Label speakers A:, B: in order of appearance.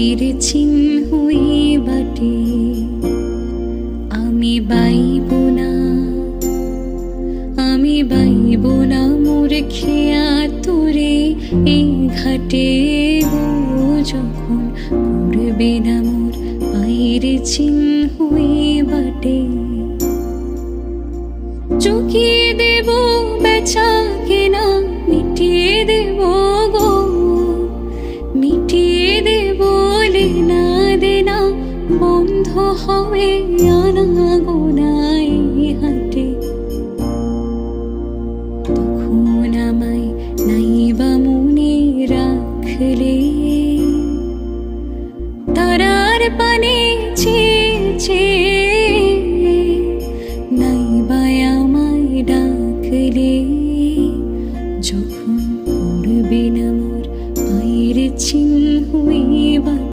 A: এর চিহ্ন বাটে আমি বাইব না, আমি বাইব না মোর খেয়া তোরে এই ঘাটে গো, যখন পড়বে না মোর পায়ের চিহ্ন বাটে। চুকিয়ে দেব বেচা কেনা, মিটিয়ে দেব গো, মিটিয়ে দেব লেনা দেনা, বন্ধ হবে আনা গোনাই হাটে। তখন আমায় নাইবা মনে রাখলে, তারার পানে